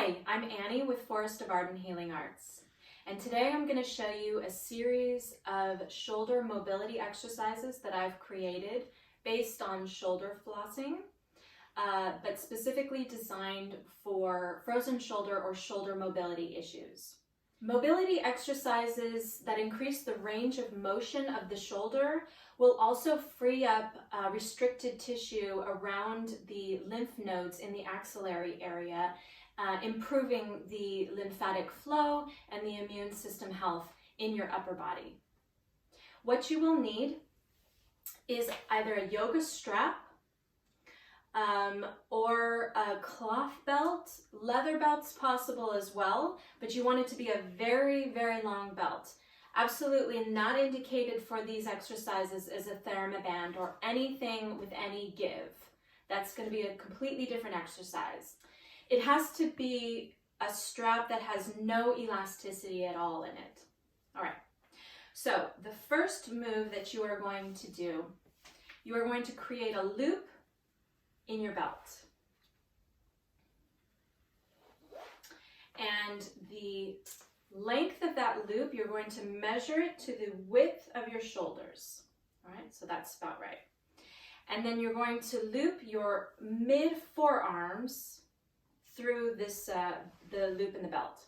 Hi, I'm Annie with Forest of Art and Healing Arts, and today I'm going to show you a series of shoulder mobility exercises that I've created based on shoulder flossing, but specifically designed for frozen shoulder or shoulder mobility issues. Mobility exercises that increase the range of motion of the shoulder will also free up restricted tissue around the lymph nodes in the axillary area, improving the lymphatic flow and the immune system health in your upper body. What you will need is either a yoga strap or a cloth belt. Leather belt's possible as well, but you want it to be a very, very long belt. Absolutely not indicated for these exercises as a thermoband or anything with any give. That's going to be a completely different exercise. It has to be a strap that has no elasticity at all in it. All right, so the first move that you are going to do, you are going to create a loop in your belt. And the length of that loop, you're going to measure it to the width of your shoulders. All right, so that's about right. And then you're going to loop your mid forearms through this the loop in the belt.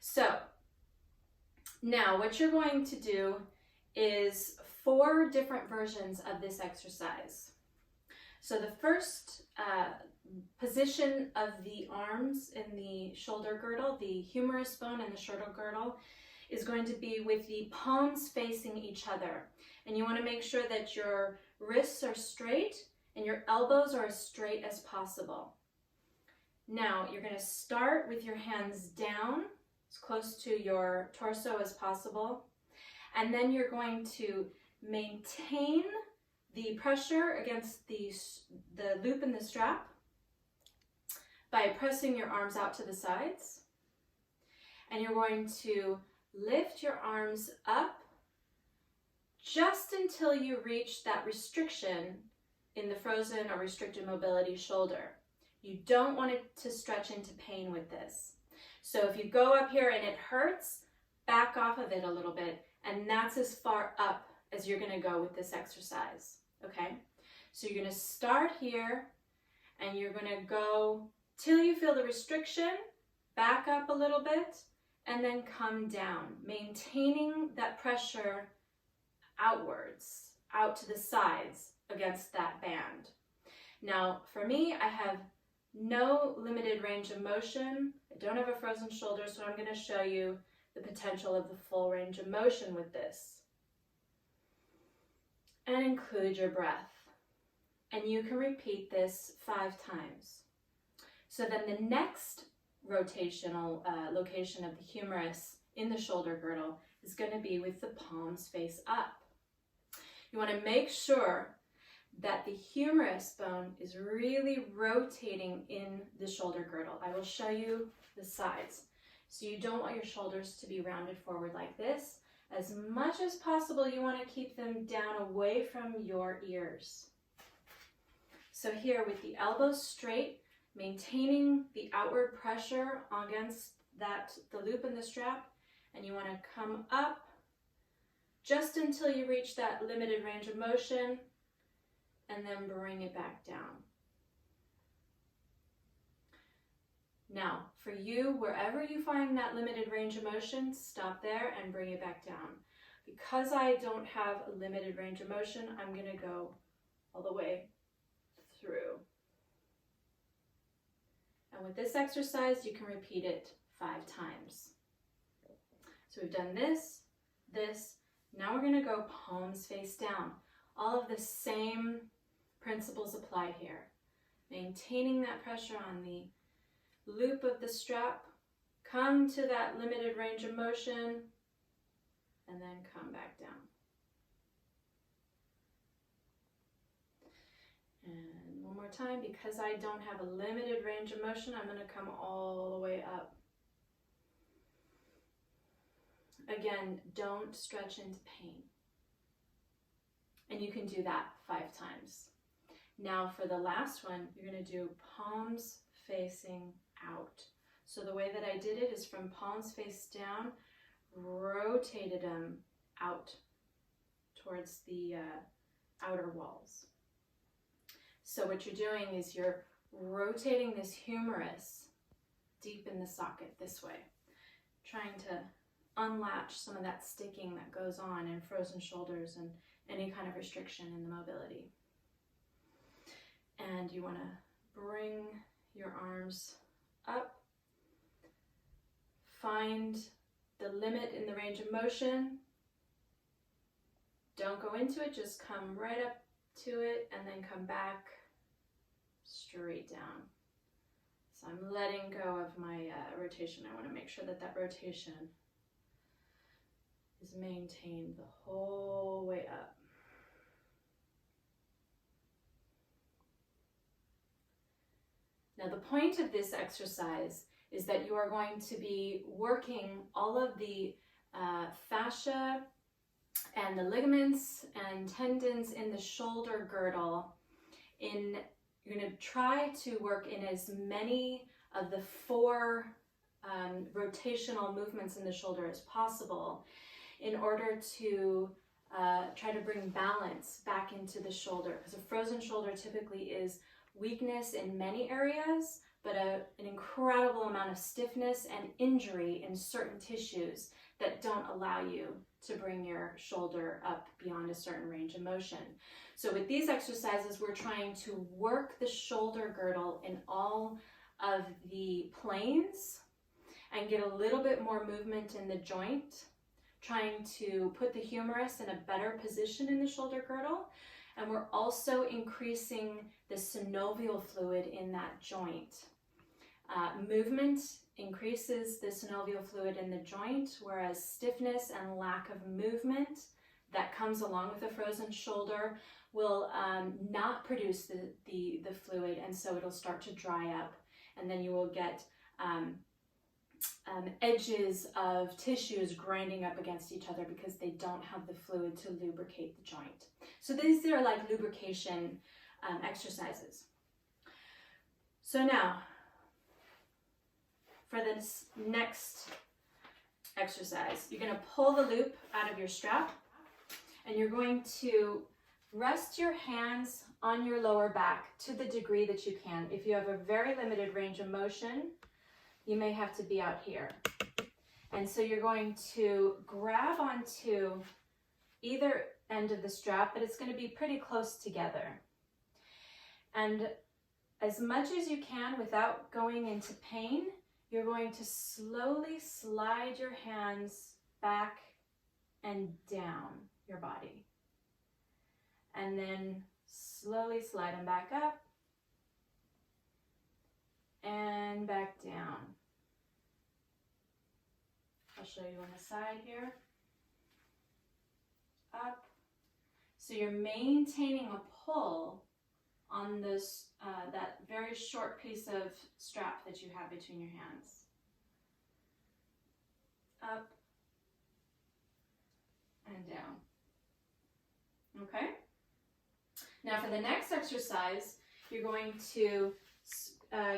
So now what you're going to do is 4 different versions of this exercise. So the first position of the arms in the shoulder girdle, the humerus bone and the shoulder girdle, is going to be with the palms facing each other. And you want to make sure that your wrists are straight and your elbows are as straight as possible. Now you're going to start with your hands down as close to your torso as possible. And then you're going to maintain the pressure against the loop in the strap by pressing your arms out to the sides. And you're going to lift your arms up just until you reach that restriction in the frozen or restricted mobility shoulder. You don't want it to stretch into pain with this. So if you go up here and it hurts, back off of it a little bit, and that's as far up as you're going to go with this exercise. Okay, so you're going to start here and you're going to go till you feel the restriction, back up a little bit, and then come down, maintaining that pressure outwards, out to the sides against that band. Now, for me, I have no limited range of motion. I don't have a frozen shoulder, so I'm going to show you the potential of the full range of motion with this. And include your breath. And you can repeat this 5 times. So then the next rotational location of the humerus in the shoulder girdle is going to be with the palms face up. You want to make sure that the humerus bone is really rotating in the shoulder girdle. I will show you the sides. So you don't want your shoulders to be rounded forward like this. As much as possible, you want to keep them down away from your ears. So here with the elbows straight, maintaining the outward pressure against the loop in the strap, and you want to come up just until you reach that limited range of motion, and then bring it back down. Now, for you, wherever you find that limited range of motion, stop there and bring it back down. Because I don't have a limited range of motion, I'm going to go all the way through. And with this exercise, you can repeat it 5 times. So we've done this, this. Now we're going to go palms face down. All of the same principles apply here. Maintaining that pressure on the loop of the strap, come to that limited range of motion, and then come back down. And one more time, because I don't have a limited range of motion, I'm going to come all the way up. Again, don't stretch into pain. And you can do that 5 times. Now for the last one, you're going to do palms facing out. So the way that I did it is from palms face down, rotated them out towards the outer walls. So what you're doing is you're rotating this humerus deep in the socket this way, trying to unlatch some of that sticking that goes on in frozen shoulders and any kind of restriction in the mobility. And you want to bring your arms up, find the limit in the range of motion. Don't go into it, just come right up to it and then come back straight down. So I'm letting go of my rotation. I want to make sure that that rotation is maintained the whole way up. Now the point of this exercise is that you are going to be working all of the fascia and the ligaments and tendons in the shoulder girdle. You're going to try to work in as many of the 4 rotational movements in the shoulder as possible in order to try to bring balance back into the shoulder, because a frozen shoulder typically is weakness in many areas, but an incredible amount of stiffness and injury in certain tissues that don't allow you to bring your shoulder up beyond a certain range of motion. So with these exercises, we're trying to work the shoulder girdle in all of the planes and get a little bit more movement in the joint, trying to put the humerus in a better position in the shoulder girdle. And we're also increasing the synovial fluid in that joint. Movement increases the synovial fluid in the joint, whereas stiffness and lack of movement that comes along with a frozen shoulder will not produce the fluid, and so it'll start to dry up, and then you will get edges of tissues grinding up against each other because they don't have the fluid to lubricate the joint. So these are like lubrication exercises. So now, for this next exercise, you're going to pull the loop out of your strap, and you're going to rest your hands on your lower back to the degree that you can. If you have a very limited range of motion, you may have to be out here. And so you're going to grab onto either end of the strap, but it's going to be pretty close together. And as much as you can without going into pain, you're going to slowly slide your hands back and down your body. And then slowly slide them back up and back down. I'll show you on the side here. Up. So you're maintaining a pull on this that very short piece of strap that you have between your hands. Up and down. Okay? Now for the next exercise, you're going to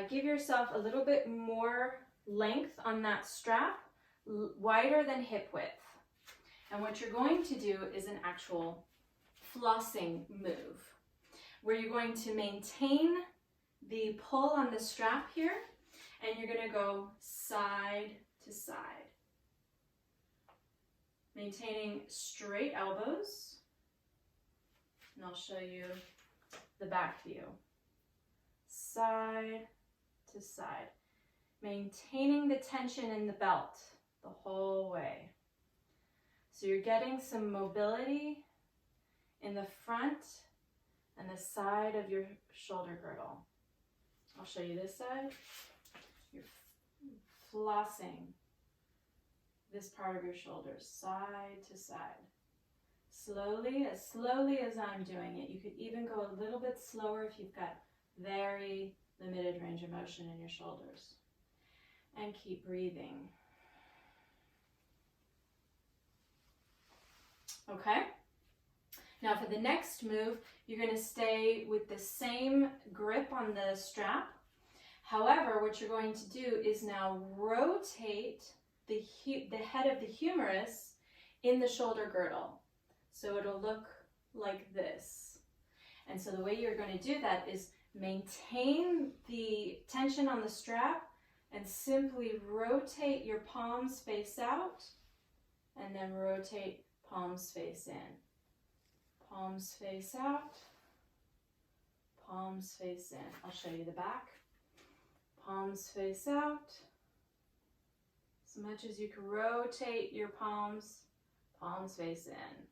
give yourself a little bit more length on that strap, wider than hip width. And what you're going to do is an actual flossing move, where you're going to maintain the pull on the strap here, and you're going to go side to side, maintaining straight elbows. And I'll show you the back view. Side to side, maintaining the tension in the belt the whole way. So you're getting some mobility in the front and the side of your shoulder girdle. I'll show you this side. You're flossing this part of your shoulders side to side. Slowly as I'm doing it. You could even go a little bit slower if you've got very limited range of motion in your shoulders. And keep breathing. Okay? Now for the next move, you're going to stay with the same grip on the strap. However, what you're going to do is now rotate the head of the humerus in the shoulder girdle. So it'll look like this. And so the way you're going to do that is maintain the tension on the strap and simply rotate your palms face out and then rotate palms face in. Palms face out, palms face in. I'll show you the back. Palms face out. As much as you can rotate your palms, palms face in.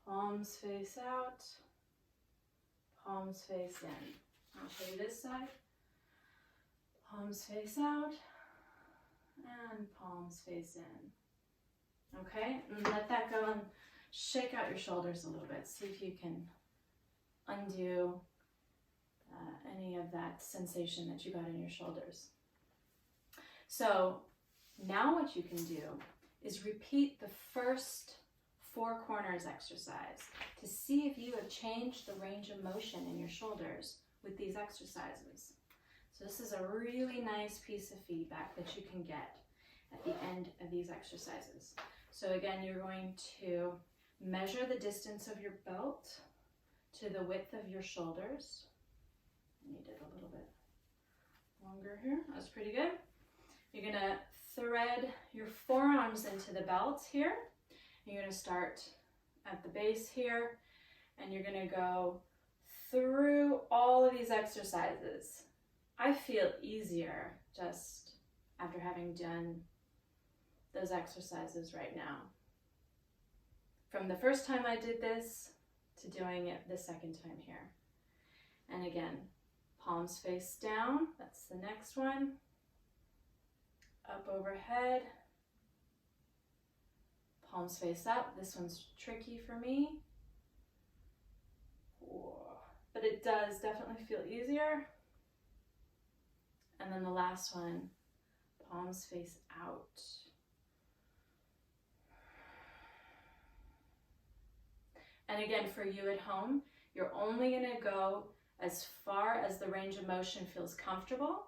Palms face out, palms face in. I'll show you this side. Palms face out and palms face in. Okay, and let that go and shake out your shoulders a little bit. See if you can undo any of that sensation that you got in your shoulders. So now what you can do is repeat the first 4 corners exercise to see if you have changed the range of motion in your shoulders with these exercises. So this is a really nice piece of feedback that you can get at the end of these exercises. So again, you're going to measure the distance of your belt to the width of your shoulders. I need it a little bit longer here. That's pretty good. You're going to thread your forearms into the belt here. You're going to start at the base here, and you're going to go through all of these exercises. I feel easier just after having done those exercises right now. From the first time I did this to doing it the second time here. And again, palms face down, that's the next one. Up overhead. Palms face up. This one's tricky for me. But it does definitely feel easier. And then the last one, palms face out. And again, for you at home, you're only going to go as far as the range of motion feels comfortable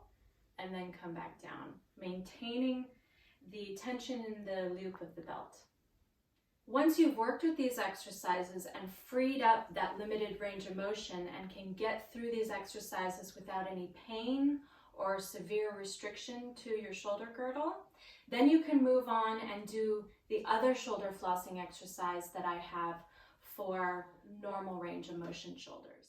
and then come back down, maintaining the tension in the loop of the belt. Once you've worked with these exercises and freed up that limited range of motion and can get through these exercises without any pain or severe restriction to your shoulder girdle, then you can move on and do the other shoulder flossing exercise that I have for normal range of motion shoulders.